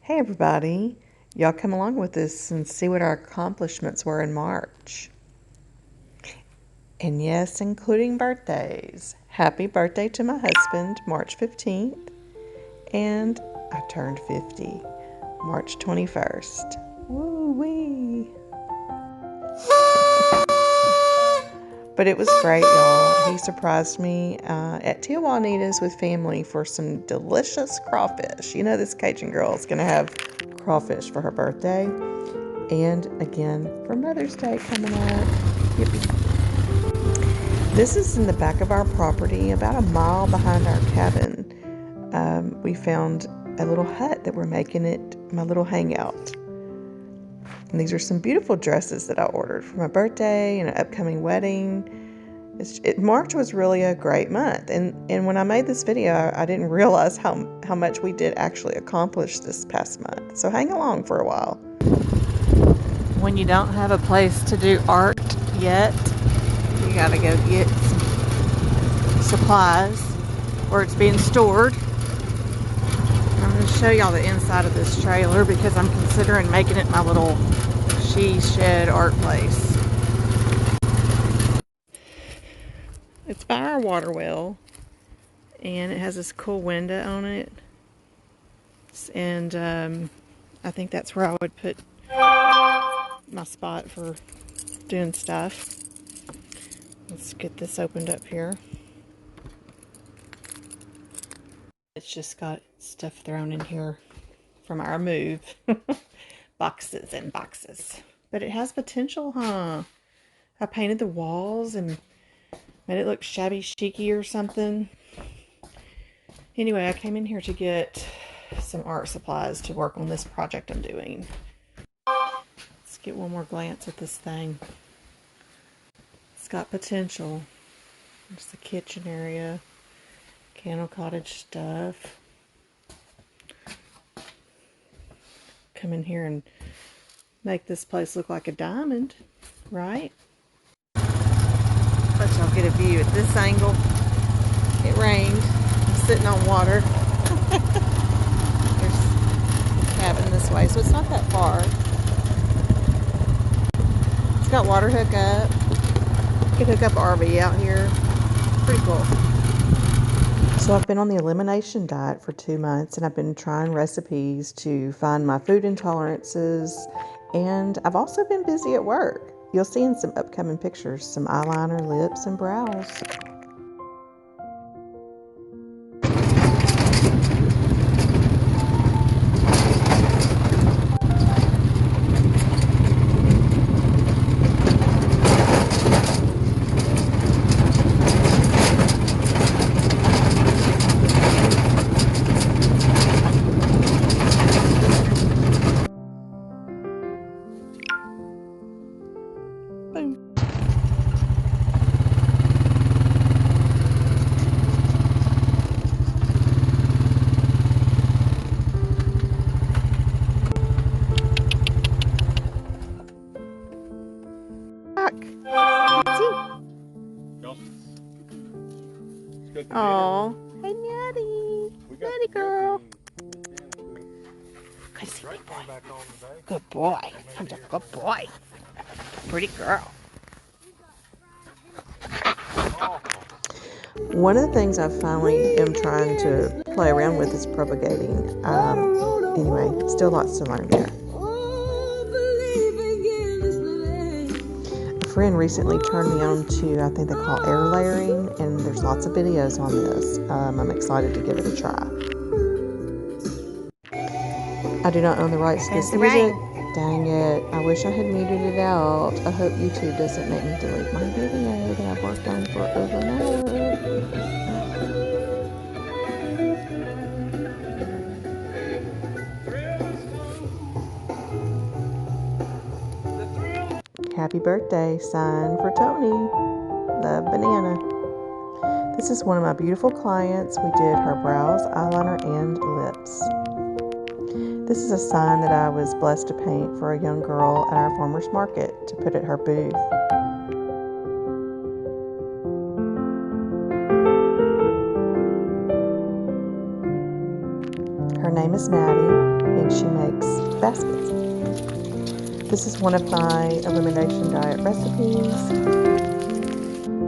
Hey everybody, y'all come along with us and see what our accomplishments were in March. And yes, including birthdays. Happy birthday to my husband, March 15th. And I turned 50, March 21st. Woo-wee! But it was great, y'all. He surprised me at Tia Juanita's with family for some delicious crawfish. You know this Cajun girl is going to have crawfish for her birthday. And again, for Mother's Day coming up. Yippee. This is in the back of our property, about a mile behind our cabin. We found a little hut that we're making it my little hangout. And these are some beautiful dresses that I ordered for my birthday and an upcoming wedding. March was really a great month. And when I made this video, I didn't realize how much we did actually accomplish this past month. So hang along for a while. When you don't have a place to do art yet, you gotta go get some supplies where it's being stored. I'm going to show y'all the inside of this trailer because I'm considering making it my little she shed art place. It's by our water well, and it has this cool window on it, and I think that's where I would put my spot for doing stuff. Let's get this opened up here. It's just got stuff thrown in here from our move. Boxes and boxes. But it has potential, huh? I painted the walls and made it look shabby chicy or something. Anyway, I came in here to get some art supplies to work on this project I'm doing. Let's get one more glance at this thing. It's got potential. There's the kitchen area. Candle Cottage stuff. Come in here and make this place look like a diamond, right? Let y'all get a view at this angle. It rained. I'm sitting on water. There's a cabin this way, so it's not that far. It's got water hookup. You can hook up RV out here. Pretty cool. So I've been on the elimination diet for 2 months, and I've been trying recipes to find my food intolerances, and I've also been busy at work. You'll see in some upcoming pictures some eyeliner, lips, and brows. Boom. Oh, hey Natty. Natty girl. Good see big boy. Good boy. I'm a good boy. Pretty girl. One of the things I finally am trying to play around with is propagating. Anyway, still lots to learn there. A friend recently turned me on to, I think they call air layering, and there's lots of videos on this. I'm excited to give it a try. I do not own the rights to this music. Dang it. I wish I had muted it out. I hope YouTube doesn't make me delete my video that I've worked on for over an hour. Happy birthday sign for Tony. Love, Banana. This is one of my beautiful clients. We did her brows, eyeliner, and lips. This is a sign that I was blessed to paint for a young girl at our farmer's market to put at her booth. Her name name is Maddie, and she makes baskets. This is one of my elimination diet recipes.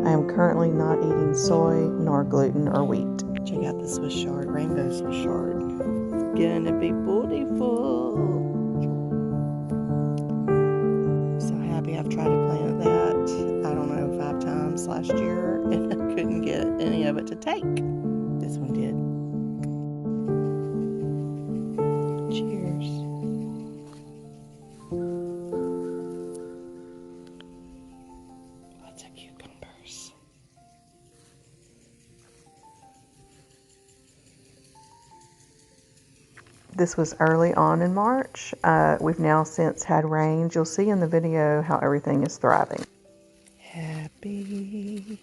I am currently not eating soy, nor gluten or wheat. Check out the Swiss chard, rainbow Swiss chard. It's gonna be beautiful. So happy I've tried to plant that, I don't know, 5 times last year, and I couldn't get any of it to take. This one did. Cheers. Lots of cucumbers. This was early on in March. We've now since had rains. You'll see in the video how everything is thriving. Happy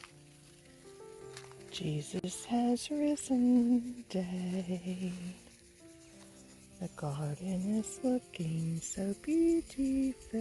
Jesus has risen day. The garden is looking so beautiful.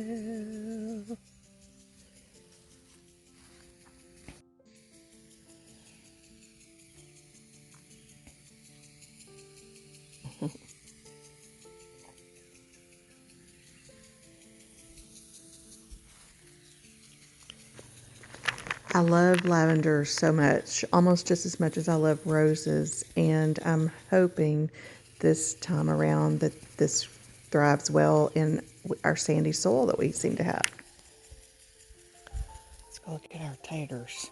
I love lavender so much, almost just as much as I love roses, and I'm hoping this time around that this thrives well in our sandy soil that we seem to have. Let's go look at our taters.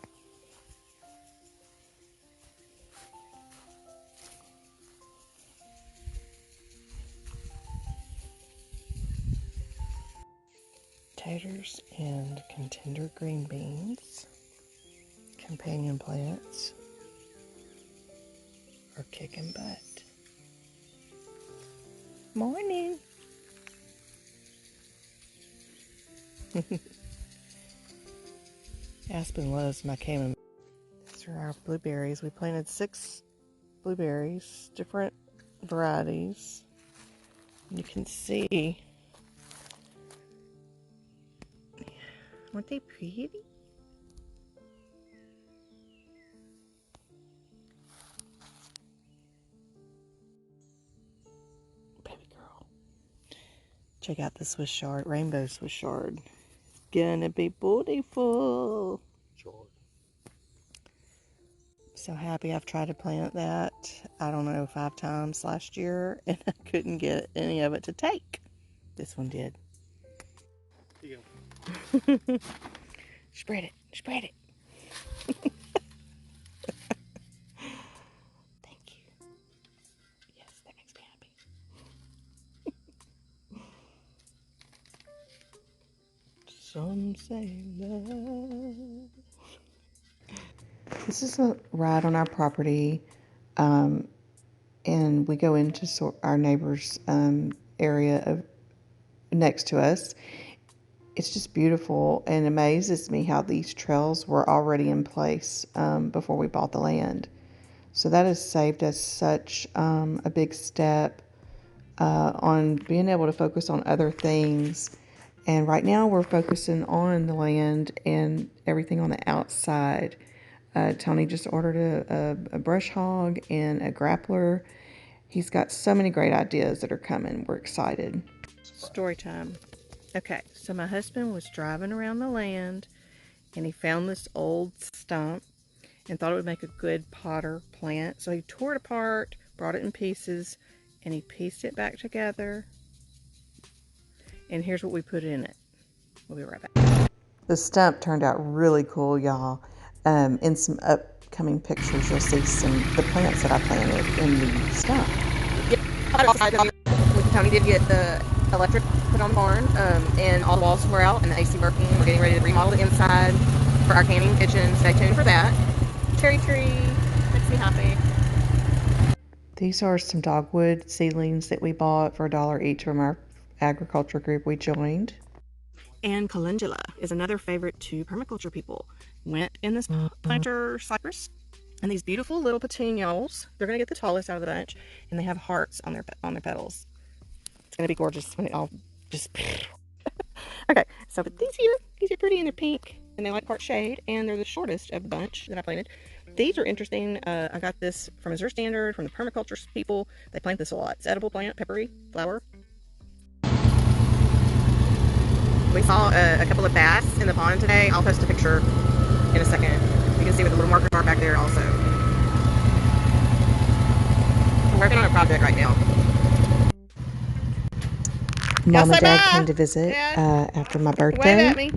Taters and contender green beans, companion plants, are kicking butt. Morning. Aspen loves my chamomile. These are our blueberries. We planted 6 blueberries, different varieties. You can see, aren't they pretty? Baby girl. Check out the Swiss chard, rainbow Swiss chard. It's gonna be beautiful. So happy I've tried to plant that, I don't know, 5 times last year, and I couldn't get any of it to take. This one did. Here you go. Spread it, spread it. Thank you. Yes, that makes me happy. Some say love. This is right on our property, and we go into our neighbor's area of next to us. It's just beautiful, and amazes me how these trails were already in place before we bought the land. So that has saved us such a big step on being able to focus on other things. And right now we're focusing on the land and everything on the outside. Tony just ordered a brush hog and a grappler. He's got so many great ideas that are coming. We're excited. Story time. Okay, so my husband was driving around the land and he found this old stump and thought it would make a good potter plant. So he tore it apart, brought it in pieces, and he pieced it back together. And here's what we put in it. We'll be right back. The stump turned out really cool, y'all. In some upcoming pictures, you'll see the plants that I planted in the stump. Yep, Tony did get the electric put on the barn, and all the walls were out and the AC working. We're getting ready to remodel the inside for our canning kitchen. Stay tuned for that. Cherry tree makes me happy. These are some dogwood seedlings that we bought for $1 each from our agriculture group we joined. And calendula is another favorite to permaculture people. Went in this planter cypress, and these beautiful little petunias. They're gonna get the tallest out of the bunch, and they have hearts on their petals. It's gonna be gorgeous when it all just. Okay, so but these are pretty, and they're pink, and they like part shade, and they're the shortest of the bunch that I planted. These are interesting. I got this from Missouri Standard, from the permaculture people. They plant this a lot. It's edible plant, peppery flower. We saw a couple of bass in the pond today. I'll post a picture in a second. You can see what the little markers are back there also. I'm working on a project right now. Mom and Dad came to visit after my birthday. Wave at me.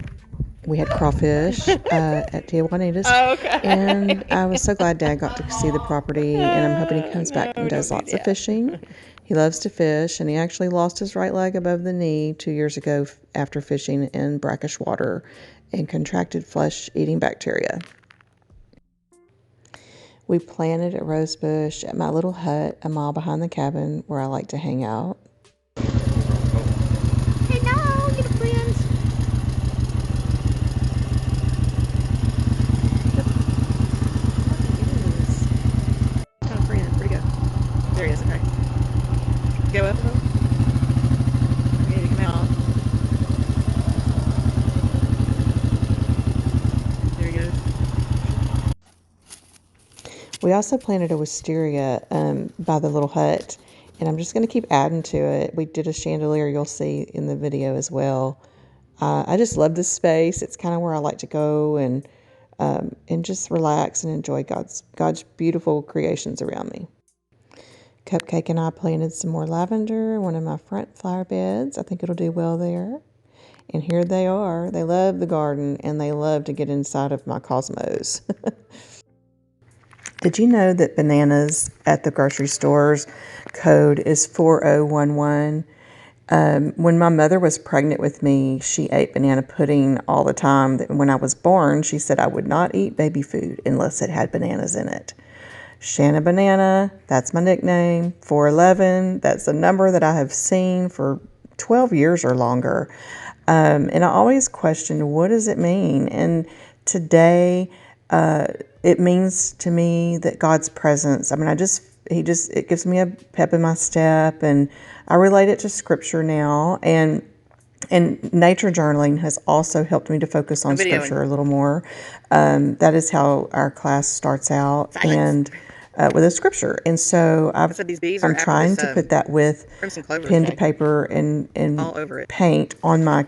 We had crawfish at Tia Juanita's. Oh, okay. And I was so glad Dad got to see the property, and I'm hoping he comes back and does lots of fishing. He loves to fish, and he actually lost his right leg above the knee 2 years ago after fishing in brackish water and contracted flesh-eating bacteria. We planted a rose bush at my little hut a mile behind the cabin where I like to hang out. Hello, little friends. Kind of friend. Where'd he go? There he is. Okay. Go up. We need to come out. There he goes. We also planted a wisteria by the little hut, and I'm just going to keep adding to it. We did a chandelier you'll see in the video as well. I just love this space. It's kind of where I like to go and just relax and enjoy God's beautiful creations around me. Cupcake and I planted some more lavender in one of my front flower beds. I think it'll do well there. And here they are. They love the garden, and they love to get inside of my cosmos. Did you know that bananas at the grocery store's code is 4011? When my mother was pregnant with me, she ate banana pudding all the time. When I was born, she said I would not eat baby food unless it had bananas in it. Shanna Banana, that's my nickname. 411, that's a number that I have seen for 12 years or longer. And I always questioned, what does it mean? And today, it means to me that God's presence. I mean, it gives me a pep in my step, and I relate it to Scripture now. And nature journaling has also helped me to focus on Scripture a little more. That is how our class starts out, and with a Scripture. And so I'm trying to put that with pen to paper and paint on my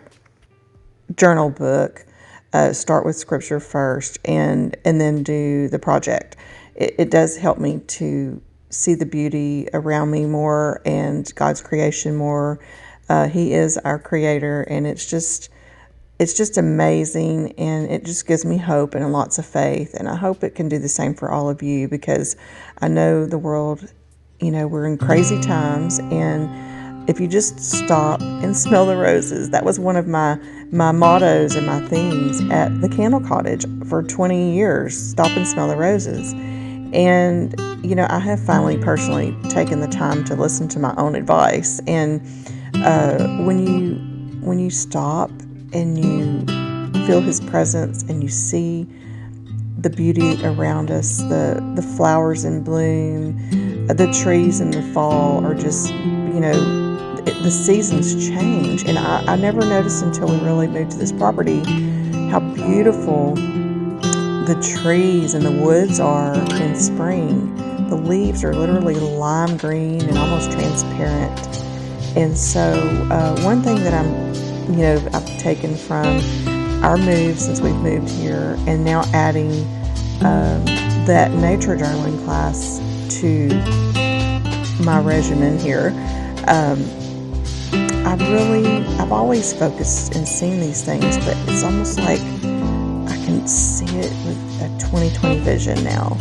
journal book. Start with Scripture first, and then do the project. It does help me to see the beauty around me more and God's creation more. He is our creator, and it's just amazing, and it just gives me hope and lots of faith. And I hope it can do the same for all of you, because I know the world, we're in crazy times, and if you just stop and smell the roses. That was one of my mottos and my themes at the Candle Cottage for 20 years. Stop and smell the roses. And, I have finally personally taken the time to listen to my own advice. And when you stop and you feel His presence and you see the beauty around us, the flowers in bloom, the trees in the fall are just, the seasons change. And I never noticed until we really moved to this property how beautiful the trees and the woods are in spring. The leaves are literally lime green and almost transparent. And so one thing that I've taken from our move since we've moved here, and now adding that nature journaling class to my regimen here, I've always focused and seen these things, but it's almost like I can see it with a 20/20 vision now.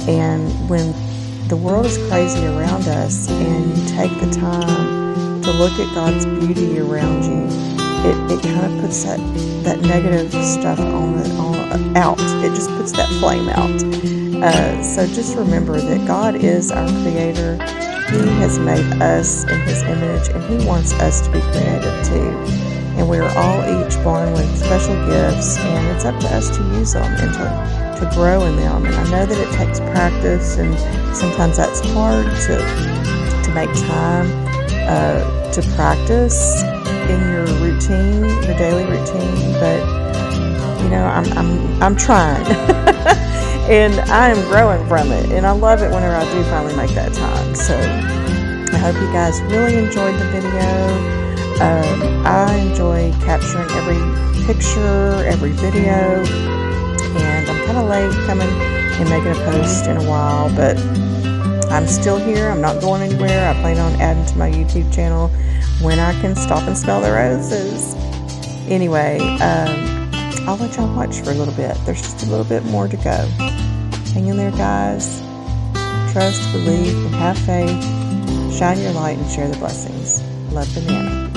And when the world is crazy around us and you take the time to look at God's beauty around you, it kind of puts that negative stuff out. It just puts that flame out. So just remember that God is our creator. He has made us in His image, and He wants us to be creative too. And we are all each born with special gifts, and it's up to us to use them and to grow in them. And I know that it takes practice, and sometimes that's hard to make time to practice in your routine, your daily routine. But I'm trying. And I am growing from it, and I love it whenever I do finally make that time. So I hope you guys really enjoyed the video. I enjoy capturing every picture, every video, and I'm kind of late coming and making a post in a while, but I'm still here. I'm not going anywhere. I plan on adding to my YouTube channel when I can stop and smell the roses. Anyway, I'll let y'all watch for a little bit. There's just a little bit more to go. Hang in there, guys. Trust, believe, and have faith. Shine your light and share the blessings. Love, Banana.